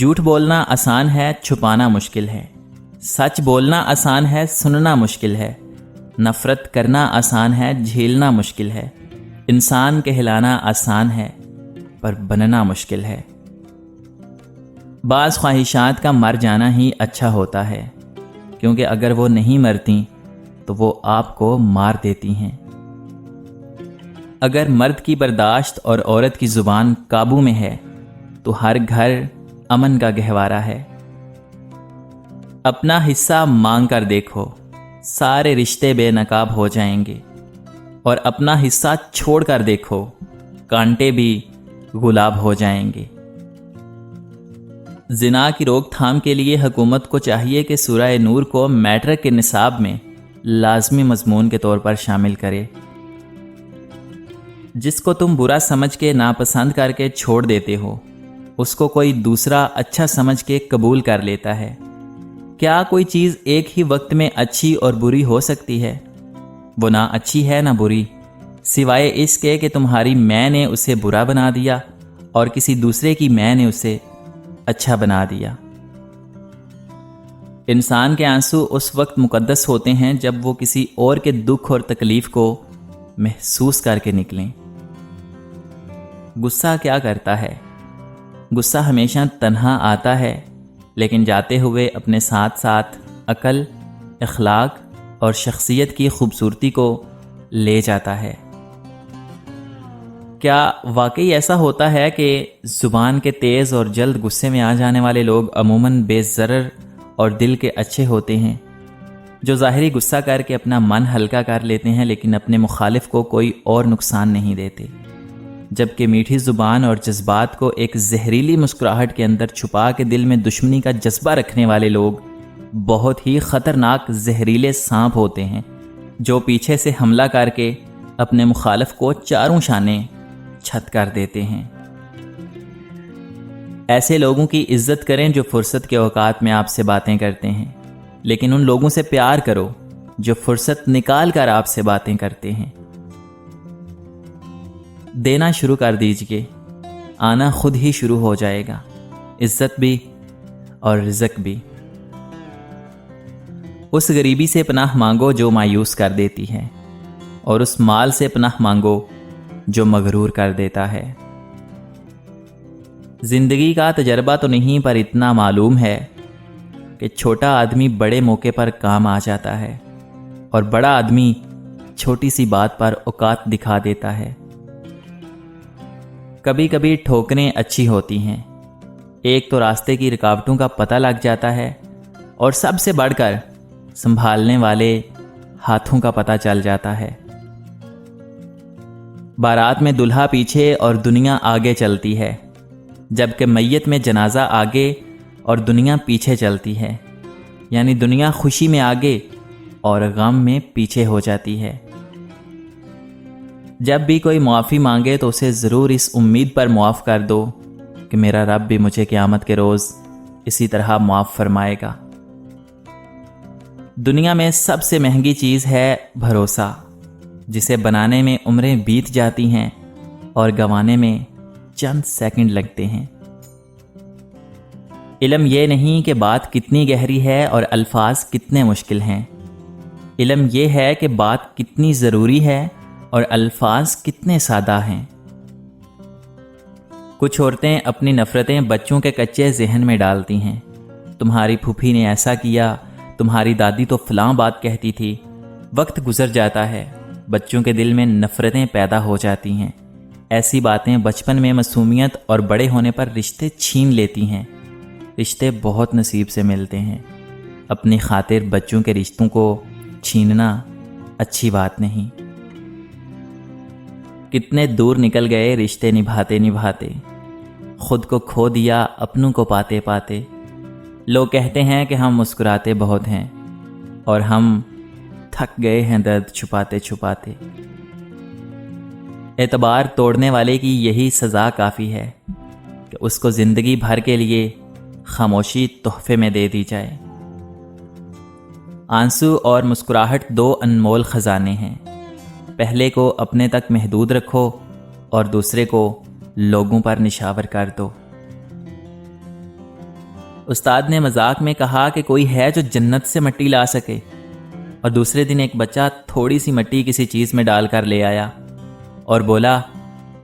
جھوٹ بولنا آسان ہے، چھپانا مشکل ہے۔ سچ بولنا آسان ہے، سننا مشکل ہے۔ نفرت کرنا آسان ہے، جھیلنا مشکل ہے۔ انسان کہلانا آسان ہے، پر بننا مشکل ہے۔ بعض خواہشات کا مر جانا ہی اچھا ہوتا ہے، کیونکہ اگر وہ نہیں مرتیں تو وہ آپ کو مار دیتی ہیں۔ اگر مرد کی برداشت اور عورت کی زبان قابو میں ہے تو ہر گھر امن کا گہوارہ ہے۔ اپنا حصہ مانگ کر دیکھو، سارے رشتے بے نقاب ہو جائیں گے، اور اپنا حصہ چھوڑ کر دیکھو، کانٹے بھی گلاب ہو جائیں گے۔ زنا کی روک تھام کے لیے حکومت کو چاہیے کہ سورہ نور کو میٹرک کے نصاب میں لازمی مضمون کے طور پر شامل کرے۔ جس کو تم برا سمجھ کے ناپسند کر کے چھوڑ دیتے ہو، اس کو کوئی دوسرا اچھا سمجھ کے قبول کر لیتا ہے۔ کیا کوئی چیز ایک ہی وقت میں اچھی اور بری ہو سکتی ہے؟ وہ نہ اچھی ہے نہ بری، سوائے اس کے کہ تمہاری میں نے اسے برا بنا دیا اور کسی دوسرے کی میں نے اسے اچھا بنا دیا۔ انسان کے آنسو اس وقت مقدس ہوتے ہیں جب وہ کسی اور کے دکھ اور تکلیف کو محسوس کر کے نکلیں۔ غصہ کیا کرتا ہے؟ غصہ ہمیشہ تنہا آتا ہے، لیکن جاتے ہوئے اپنے ساتھ ساتھ عقل، اخلاق اور شخصیت کی خوبصورتی کو لے جاتا ہے۔ کیا واقعی ایسا ہوتا ہے کہ زبان کے تیز اور جلد غصے میں آ جانے والے لوگ عموماً بے ضرر اور دل کے اچھے ہوتے ہیں، جو ظاہری غصہ کر کے اپنا من ہلکا کر لیتے ہیں لیکن اپنے مخالف کو کوئی اور نقصان نہیں دیتے، جبکہ میٹھی زبان اور جذبات کو ایک زہریلی مسکراہٹ کے اندر چھپا کے دل میں دشمنی کا جذبہ رکھنے والے لوگ بہت ہی خطرناک زہریلے سانپ ہوتے ہیں، جو پیچھے سے حملہ کر کے اپنے مخالف کو چاروں شانے چھت کر دیتے ہیں۔ ایسے لوگوں کی عزت کریں جو فرصت کے اوقات میں آپ سے باتیں کرتے ہیں، لیکن ان لوگوں سے پیار کرو جو فرصت نکال کر آپ سے باتیں کرتے ہیں۔ دینا شروع کر دیجئے، آنا خود ہی شروع ہو جائے گا، عزت بھی اور رزق بھی۔ اس غریبی سے پناہ مانگو جو مایوس کر دیتی ہے، اور اس مال سے پناہ مانگو جو مغرور کر دیتا ہے۔ زندگی کا تجربہ تو نہیں، پر اتنا معلوم ہے کہ چھوٹا آدمی بڑے موقع پر کام آ جاتا ہے، اور بڑا آدمی چھوٹی سی بات پر اوقات دکھا دیتا ہے۔ کبھی کبھی ٹھوکریں اچھی ہوتی ہیں، ایک تو راستے کی رکاوٹوں کا پتہ لگ جاتا ہے، اور سب سے بڑھ کر سنبھالنے والے ہاتھوں کا پتہ چل جاتا ہے۔ بارات میں دلہا پیچھے اور دنیا آگے چلتی ہے، جبکہ میت میں جنازہ آگے اور دنیا پیچھے چلتی ہے، یعنی دنیا خوشی میں آگے اور غم میں پیچھے ہو جاتی ہے۔ جب بھی کوئی معافی مانگے تو اسے ضرور اس امید پر معاف کر دو کہ میرا رب بھی مجھے قیامت کے روز اسی طرح معاف فرمائے گا۔ دنیا میں سب سے مہنگی چیز ہے بھروسہ، جسے بنانے میں عمریں بیت جاتی ہیں اور گنوانے میں چند سیکنڈ لگتے ہیں۔ علم یہ نہیں کہ بات کتنی گہری ہے اور الفاظ کتنے مشکل ہیں، علم یہ ہے کہ بات کتنی ضروری ہے اور الفاظ کتنے سادہ ہیں۔ کچھ عورتیں اپنی نفرتیں بچوں کے کچے ذہن میں ڈالتی ہیں، تمہاری پھوپھی نے ایسا کیا، تمہاری دادی تو فلاں بات کہتی تھی۔ وقت گزر جاتا ہے، بچوں کے دل میں نفرتیں پیدا ہو جاتی ہیں۔ ایسی باتیں بچپن میں معصومیت اور بڑے ہونے پر رشتے چھین لیتی ہیں۔ رشتے بہت نصیب سے ملتے ہیں، اپنی خاطر بچوں کے رشتوں کو چھیننا اچھی بات نہیں۔ کتنے دور نکل گئے رشتے نبھاتے نبھاتے، خود کو کھو دیا اپنوں کو پاتے پاتے۔ لوگ کہتے ہیں کہ ہم مسکراتے بہت ہیں، اور ہم تھک گئے ہیں درد چھپاتے چھپاتے۔ اعتبار توڑنے والے کی یہی سزا کافی ہے کہ اس کو زندگی بھر کے لیے خاموشی تحفے میں دے دی جائے۔ آنسو اور مسکراہٹ دو انمول خزانے ہیں، پہلے کو اپنے تک محدود رکھو اور دوسرے کو لوگوں پر نشاور کر دو۔ استاد نے مذاق میں کہا کہ کوئی ہے جو جنت سے مٹی لا سکے، اور دوسرے دن ایک بچہ تھوڑی سی مٹی کسی چیز میں ڈال کر لے آیا اور بولا،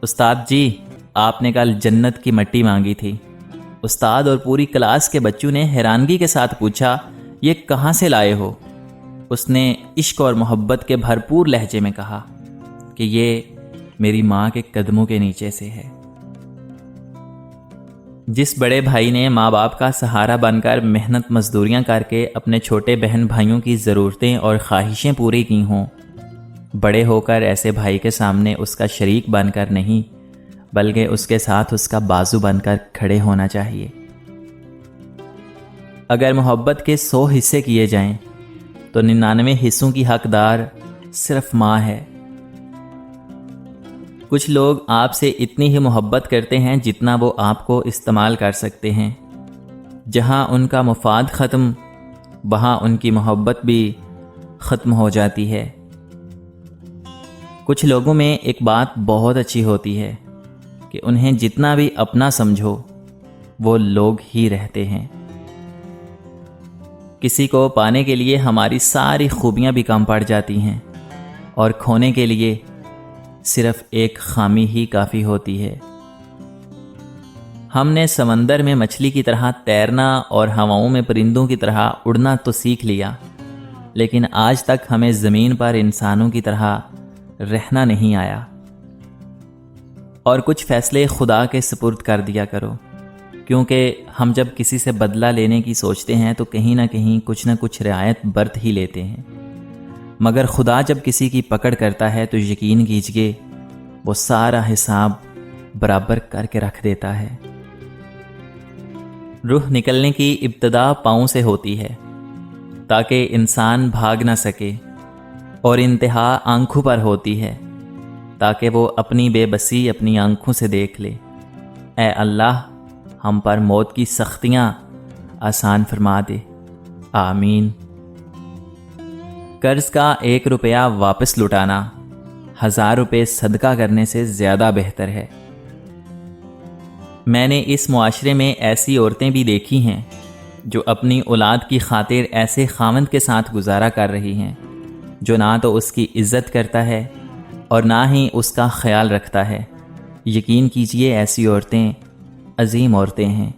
استاد جی آپ نے کل جنت کی مٹی مانگی تھی۔ استاد اور پوری کلاس کے بچوں نے حیرانگی کے ساتھ پوچھا، یہ کہاں سے لائے ہو؟ اس نے عشق اور محبت کے بھرپور لہجے میں کہا کہ یہ میری ماں کے قدموں کے نیچے سے ہے۔ جس بڑے بھائی نے ماں باپ کا سہارا بن کر محنت مزدوریاں کر کے اپنے چھوٹے بہن بھائیوں کی ضرورتیں اور خواہشیں پوری کی ہوں، بڑے ہو کر ایسے بھائی کے سامنے اس کا شریک بن کر نہیں بلکہ اس کے ساتھ اس کا بازو بن کر کھڑے ہونا چاہیے۔ اگر محبت کے 100 حصے کیے جائیں تو 99 حصوں کی حقدار صرف ماں ہے۔ کچھ لوگ آپ سے اتنی ہی محبت کرتے ہیں جتنا وہ آپ کو استعمال کر سکتے ہیں۔ جہاں ان کا مفاد ختم، وہاں ان کی محبت بھی ختم ہو جاتی ہے۔ کچھ لوگوں میں ایک بات بہت اچھی ہوتی ہے کہ انہیں جتنا بھی اپنا سمجھو وہ لوگ ہی رہتے ہیں۔ کسی کو پانے کے لیے ہماری ساری خوبیاں بھی کم پڑ جاتی ہیں، اور کھونے کے لیے صرف ایک خامی ہی کافی ہوتی ہے۔ ہم نے سمندر میں مچھلی کی طرح تیرنا اور ہواؤں میں پرندوں کی طرح اڑنا تو سیکھ لیا، لیکن آج تک ہمیں زمین پر انسانوں کی طرح رہنا نہیں آیا۔ اور کچھ فیصلے خدا کے سپرد کر دیا کرو، کیونکہ ہم جب کسی سے بدلہ لینے کی سوچتے ہیں تو کہیں نہ کچھ رعایت برت ہی لیتے ہیں، مگر خدا جب کسی کی پکڑ کرتا ہے تو یقین کیجئے وہ سارا حساب برابر کر کے رکھ دیتا ہے۔ روح نکلنے کی ابتدا پاؤں سے ہوتی ہے تاکہ انسان بھاگ نہ سکے، اور انتہا آنکھوں پر ہوتی ہے تاکہ وہ اپنی بے بسی اپنی آنکھوں سے دیکھ لے۔ اے اللہ ہم پر موت کی سختیاں آسان فرما دے، آمین۔ قرض کا 1 روپیہ واپس لوٹانا 1000 روپے صدقہ کرنے سے زیادہ بہتر ہے۔ میں نے اس معاشرے میں ایسی عورتیں بھی دیکھی ہیں جو اپنی اولاد کی خاطر ایسے خاوند کے ساتھ گزارا کر رہی ہیں جو نہ تو اس کی عزت کرتا ہے اور نہ ہی اس کا خیال رکھتا ہے۔ یقین کیجئے ایسی عورتیں عظیم عورتیں ہیں۔